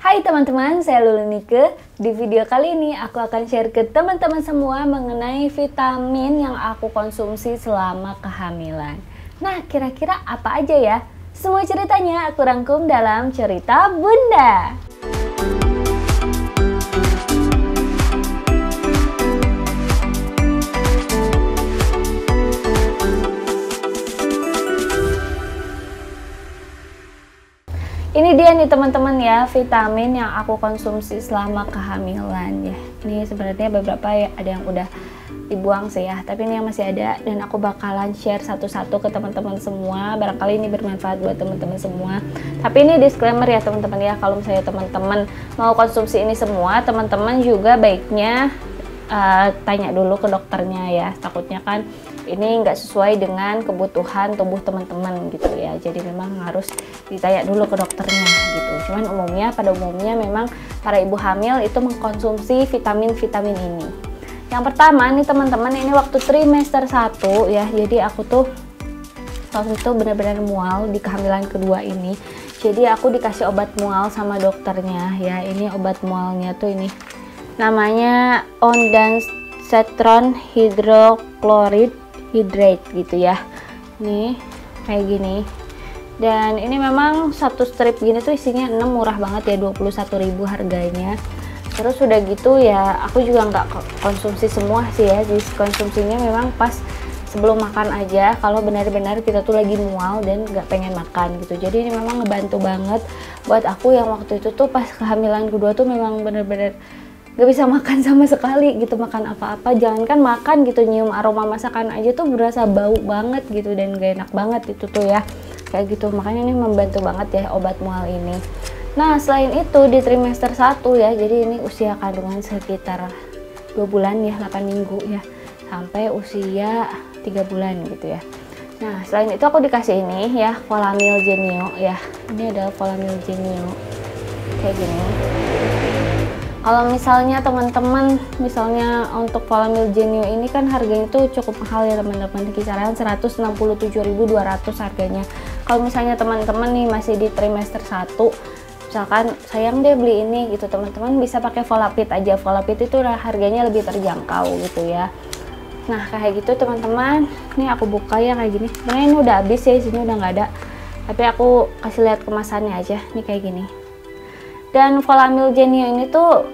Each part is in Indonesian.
Hai teman-teman, saya Lulu Nike. Di video kali ini aku akan share ke teman-teman semua mengenai vitamin yang aku konsumsi selama kehamilan. Nah, kira-kira apa aja ya? Semua ceritanya aku rangkum dalam Cerita Bunda. Ini dia nih teman-teman ya, vitamin yang aku konsumsi selama kehamilan ya. Ini sebenarnya beberapa ya, ada yang udah dibuang sih ya, tapi ini yang masih ada dan aku bakalan share satu-satu ke teman-teman semua. Barangkali ini bermanfaat buat teman-teman semua. Tapi ini disclaimer ya teman-teman ya, kalau misalnya teman-teman mau konsumsi ini semua, teman-teman juga baiknya tanya dulu ke dokternya ya. Takutnya kan ini nggak sesuai dengan kebutuhan tubuh teman-teman gitu ya, jadi memang harus ditanya dulu ke dokternya gitu. Cuman pada umumnya memang para ibu hamil itu mengkonsumsi vitamin-vitamin ini. Yang pertama nih teman-teman, ini waktu trimester 1 ya, jadi aku tuh waktu itu benar-benar mual di kehamilan kedua ini. Jadi aku dikasih obat mual sama dokternya ya. Ini obat mualnya tuh ini namanya ondansetron hidrochloride hydrate gitu ya. Nih kayak gini. Dan ini memang satu strip gini tuh isinya 6, murah banget ya, 21.000 harganya. Terus udah gitu ya, aku juga nggak konsumsi semua sih ya. Jadi konsumsinya memang pas sebelum makan aja, kalau benar-benar kita tuh lagi mual dan nggak pengen makan gitu. Jadi ini memang ngebantu banget buat aku yang waktu itu tuh pas kehamilan kedua tuh memang bener-bener gak bisa makan sama sekali gitu, makan apa-apa, jangankan makan gitu, nyium aroma masakan aja tuh berasa bau banget gitu dan gak enak banget itu tuh ya, kayak gitu. Makanya ini membantu banget ya obat mual ini. Nah selain itu di trimester 1 ya, jadi ini usia kandungan sekitar 2 bulan ya, 8 minggu ya, sampai usia 3 bulan gitu ya. Nah selain itu aku dikasih ini ya, Volamil Genio ya, ini adalah Volamil Genio kayak gini. Kalau misalnya teman-teman, misalnya untuk Volamil Genio ini kan harganya itu cukup mahal ya teman-teman, kisaran 167.200 harganya. Kalau misalnya teman-teman nih masih di trimester 1, misalkan sayang deh beli ini gitu, teman-teman bisa pakai Volapid aja. Volapid itu harganya lebih terjangkau gitu ya. Nah kayak gitu teman-teman, ini aku buka ya kayak gini. Sebenarnya ini udah habis ya, sini udah nggak ada, tapi aku kasih lihat kemasannya aja. Nih kayak gini. Dan Volamil Genio ini tuh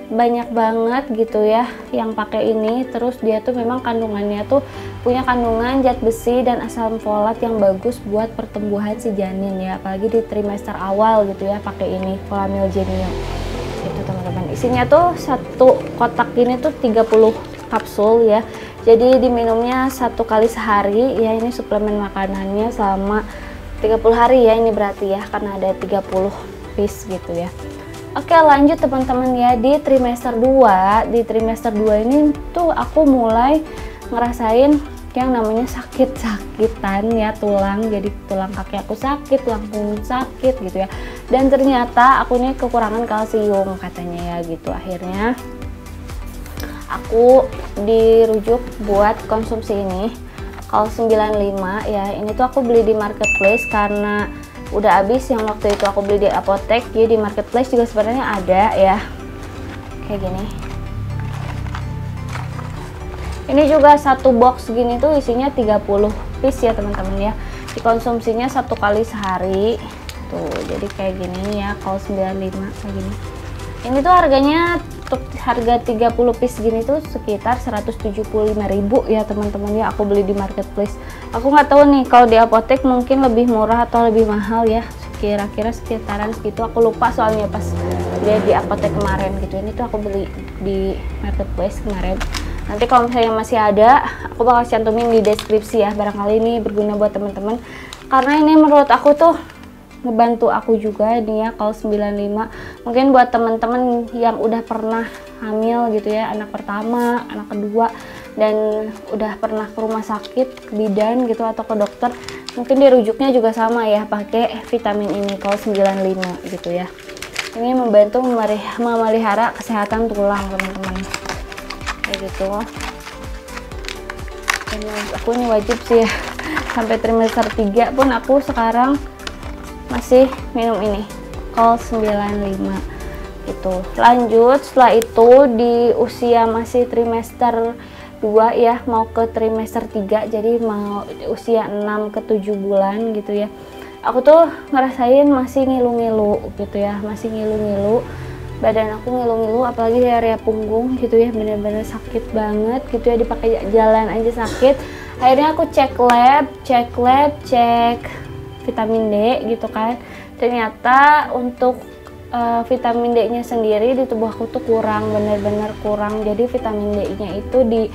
banyak banget gitu ya yang pakai ini. Terus dia tuh memang kandungannya tuh punya kandungan zat besi dan asam folat yang bagus buat pertumbuhan si janin ya, apalagi di trimester awal gitu ya, pakai ini Volamil Genio itu teman-teman. Isinya tuh satu kotak ini tuh 30 kapsul ya, jadi diminumnya 1 kali sehari ya. Ini suplemen makanannya selama 30 hari ya, ini berarti ya, karena ada 30 piece gitu ya. Oke lanjut teman-teman ya, di trimester 2 ini tuh aku mulai ngerasain yang namanya sakit-sakitan ya, tulang. Jadi tulang kaki aku sakit, tulang punggung sakit gitu ya, dan ternyata aku ini kekurangan kalsium katanya ya gitu. Akhirnya aku dirujuk buat konsumsi ini Kal 95 ya. Ini tuh aku beli di marketplace karena udah habis yang waktu itu aku beli di apotek. Jadi di marketplace juga sebenarnya ada ya, kayak gini. Ini juga satu box gini tuh isinya 30 piece ya teman-teman ya. Dikonsumsinya 1 kali sehari tuh, jadi kayak gini ya, Kal 95 kayak gini. Ini tuh harganya, harga 30 piece gini tuh sekitar 175.000 ya teman-teman ya, aku beli di marketplace. Aku nggak tahu nih kalau di apotek mungkin lebih murah atau lebih mahal ya, kira-kira sekitaran segitu, aku lupa soalnya pas dia di apotek kemarin gitu. Ini tuh aku beli di marketplace kemarin. Nanti kalau misalnya masih ada, aku bakal cantumin di deskripsi ya, barangkali ini berguna buat teman-teman, karena ini menurut aku tuh ngebantu aku juga nih ya, Kal 95. Mungkin buat teman-teman yang udah pernah hamil gitu ya, anak pertama, anak kedua, dan udah pernah ke rumah sakit, ke bidan gitu atau ke dokter, mungkin dirujuknya juga sama ya, pakai vitamin ini Kal 95 gitu ya. Ini membantu memelihara kesehatan tulang teman-teman kayak gitu. Dan aku ini wajib sih ya, sampai trimester 3 pun aku sekarang masih minum ini Kal 95. gitu. Lanjut setelah itu di usia masih trimester 2 ya, mau ke trimester 3, jadi mau usia 6 ke 7 bulan gitu ya. Aku tuh ngerasain masih ngilu-ngilu gitu ya, masih ngilu-ngilu. Badan aku ngilu-ngilu, apalagi di area punggung gitu ya, bener-bener sakit banget gitu ya, dipakai jalan aja sakit. Akhirnya aku cek lab, cek vitamin D gitu kan. Ternyata untuk vitamin D-nya sendiri di tubuh aku tuh kurang, bener-bener kurang. Jadi vitamin D-nya itu di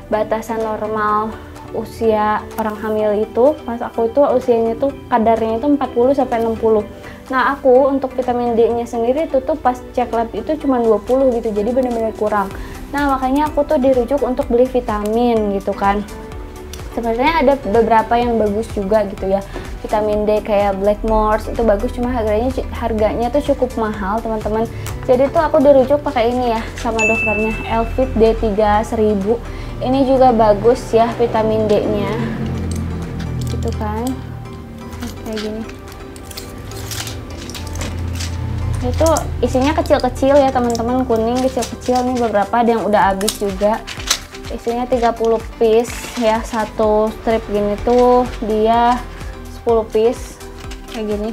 batasan normal usia orang hamil itu, pas aku itu usianya tuh kadarnya itu 40 sampai 60. Nah, aku untuk vitamin D-nya sendiri itu tuh pas cek lab itu cuma 20 gitu. Jadi bener-bener kurang. Nah, makanya aku tuh dirujuk untuk beli vitamin gitu kan. Sebenarnya ada beberapa yang bagus juga gitu ya. Vitamin D kayak Blackmores itu bagus, cuma harganya tuh cukup mahal teman-teman. Jadi tuh aku dirujuk pakai ini ya sama dokternya, Elfit D3 1000. Ini juga bagus ya vitamin D-nya. Gitu kan. Kayak gini. Itu isinya kecil-kecil ya teman-teman, kuning kecil-kecil nih, beberapa ada yang udah habis juga. Isinya 30 piece ya, satu strip gini tuh dia 10 piece kayak gini.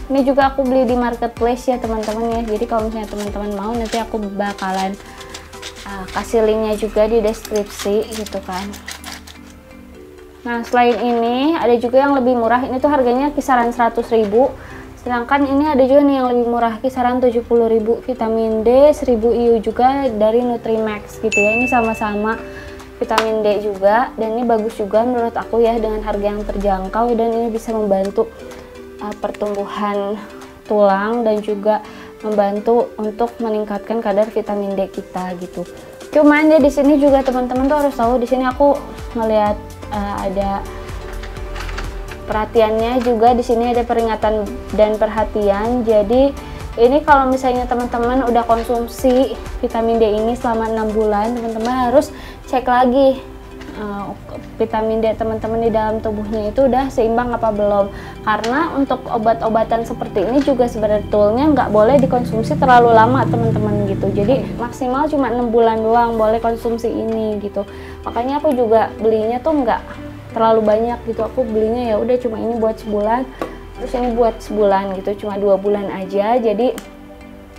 Ini juga aku beli di marketplace ya teman-teman ya. Jadi kalau misalnya teman-teman mau, nanti aku bakalan kasih linknya juga di deskripsi gitu kan. Nah, selain ini ada juga yang lebih murah. Ini tuh harganya kisaran 100.000. Sedangkan ini ada juga nih yang lebih murah, kisaran 70.000, vitamin D 1000 IU juga dari Nutrimax gitu ya. Ini sama-sama vitamin D juga, dan ini bagus juga menurut aku ya, dengan harga yang terjangkau, dan ini bisa membantu pertumbuhan tulang dan juga membantu untuk meningkatkan kadar vitamin D kita gitu. Cuman ya di sini juga teman-teman tuh harus tahu, di sini aku melihat ada perhatiannya juga, di sini ada peringatan dan perhatian. Jadi ini kalau misalnya teman-teman udah konsumsi vitamin D ini selama 6 bulan, teman-teman harus cek lagi vitamin D teman-teman di dalam tubuhnya itu udah seimbang apa belum. Karena untuk obat-obatan seperti ini juga sebetulnya nggak boleh dikonsumsi terlalu lama teman-teman gitu. Jadi maksimal cuma 6 bulan doang boleh konsumsi ini gitu. Makanya aku juga belinya tuh nggak terlalu banyak gitu. Aku belinya ya udah cuma ini buat sebulan, terus ini buat sebulan gitu, cuma 2 bulan aja. Jadi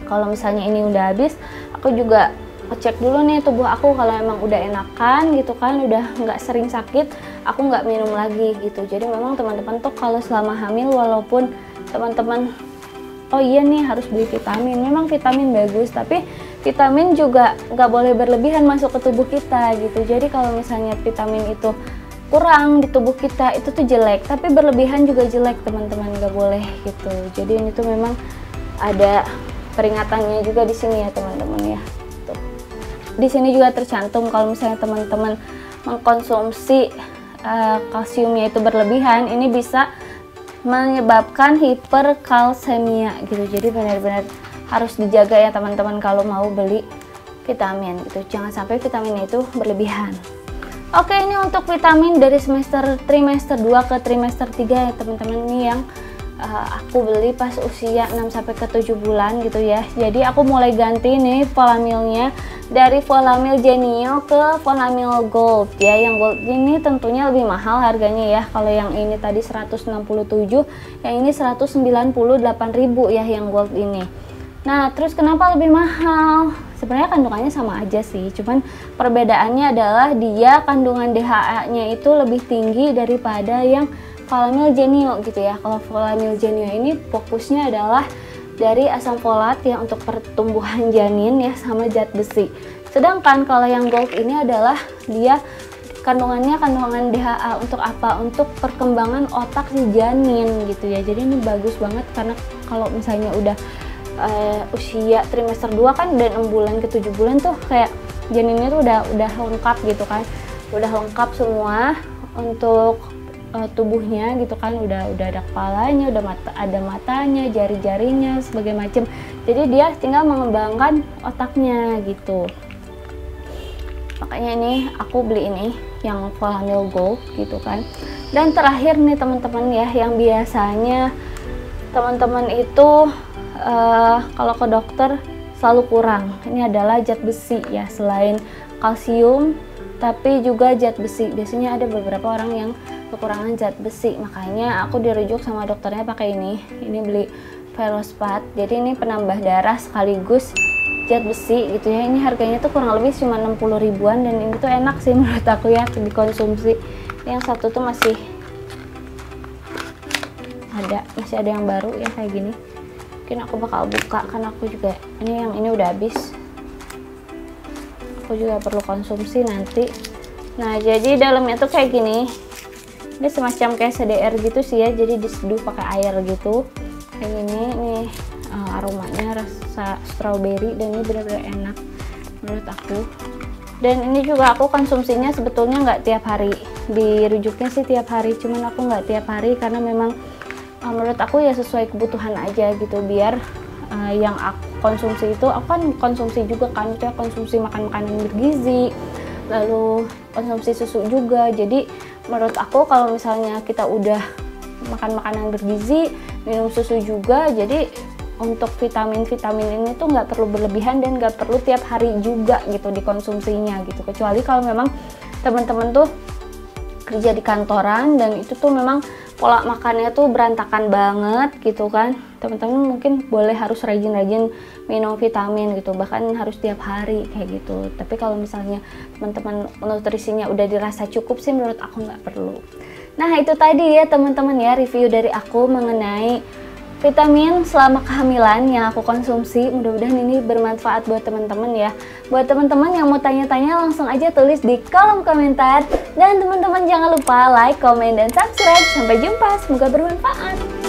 kalau misalnya ini udah habis, aku juga cek dulu nih tubuh aku, kalau emang udah enakan gitu kan, udah nggak sering sakit, aku nggak minum lagi gitu. Jadi memang teman-teman tuh kalau selama hamil, walaupun teman-teman oh iya nih harus beli vitamin, memang vitamin bagus, tapi vitamin juga nggak boleh berlebihan masuk ke tubuh kita gitu. Jadi kalau misalnya vitamin itu kurang di tubuh kita itu tuh jelek, tapi berlebihan juga jelek teman-teman, nggak boleh gitu. Jadi ini tuh memang ada peringatannya juga di sini ya teman-teman ya. Di sini juga tercantum kalau misalnya teman-teman mengkonsumsi kalsiumnya itu berlebihan, ini bisa menyebabkan hiperkalsemia gitu. Jadi benar-benar harus dijaga ya teman-teman kalau mau beli vitamin gitu. Jangan sampai vitaminnya itu berlebihan. Oke, ini untuk vitamin dari trimester 2 ke trimester 3 ya teman-teman. Ini yang aku beli pas usia 6 sampai ke 7 bulan gitu ya. Jadi aku mulai ganti nih Volamilnya dari Volamil Genio ke Volamil Gold ya. Yang Gold ini tentunya lebih mahal harganya ya. Kalau yang ini tadi 167, yang ini 198.000 ya yang Gold ini. Nah, terus kenapa lebih mahal? Sebenarnya kandungannya sama aja sih, cuman perbedaannya adalah dia kandungan DHA-nya itu lebih tinggi daripada yang Volamil Genio gitu ya. Kalau Volamil Genio ini fokusnya adalah dari asam folat ya untuk pertumbuhan janin ya, sama zat besi. Sedangkan kalau yang Gold ini adalah dia kandungannya kandungan DHA untuk apa? Untuk perkembangan otak si janin gitu ya. Jadi ini bagus banget, karena kalau misalnya udah usia trimester 2 kan dan 6 bulan ke 7 bulan tuh kayak janinnya tuh udah lengkap gitu kan. Udah lengkap semua untuk tubuhnya gitu kan, udah ada kepalanya, ada matanya, jari-jarinya, sebagai macam. Jadi dia tinggal mengembangkan otaknya gitu. Makanya ini aku beli ini yang Volamil Gold gitu kan. Dan terakhir nih teman-teman ya, yang biasanya teman-teman itu kalau ke dokter selalu kurang. Ini adalah zat besi ya, selain kalsium tapi juga zat besi. Biasanya ada beberapa orang yang kekurangan zat besi, makanya aku dirujuk sama dokternya pakai ini beli Velospat. Jadi ini penambah darah sekaligus zat besi gitu ya. Ini harganya tuh kurang lebih cuma 60 ribuan dan ini tuh enak sih menurut aku ya dikonsumsi. Yang satu tuh masih ada yang baru ya kayak gini. Mungkin aku bakal buka karena aku juga yang ini udah habis. Aku juga perlu konsumsi nanti. Nah, jadi dalamnya tuh kayak gini. Ini semacam kayak CDR gitu sih ya. Jadi diseduh pakai air gitu. Kayak gini nih, aromanya rasa strawberry dan ini benar-benar enak menurut aku. Dan ini juga aku konsumsinya sebetulnya nggak tiap hari. Dirujuknya sih tiap hari, cuman aku nggak tiap hari karena memang menurut aku ya sesuai kebutuhan aja gitu, biar yang aku konsumsi itu, aku kan konsumsi juga kan, itu ya konsumsi makan makanan bergizi, lalu konsumsi susu juga. Jadi menurut aku kalau misalnya kita udah makan makanan bergizi, minum susu juga, jadi untuk vitamin-vitamin ini tuh nggak perlu berlebihan dan nggak perlu tiap hari juga gitu dikonsumsinya gitu. Kecuali kalau memang teman-teman tuh kerja di kantoran dan itu tuh memang pola makannya tuh berantakan banget gitu kan, teman-teman mungkin boleh harus rajin-rajin minum vitamin gitu, bahkan harus tiap hari kayak gitu. Tapi kalau misalnya teman-teman nutrisinya udah dirasa cukup sih menurut aku nggak perlu. Nah itu tadi ya teman-teman ya review dari aku mengenai vitamin selama kehamilan yang aku konsumsi. Mudah-mudahan ini bermanfaat buat teman-teman ya. Buat teman-teman yang mau tanya-tanya langsung aja tulis di kolom komentar. Dan teman-teman jangan lupa like, komen, dan subscribe. Sampai jumpa, semoga bermanfaat.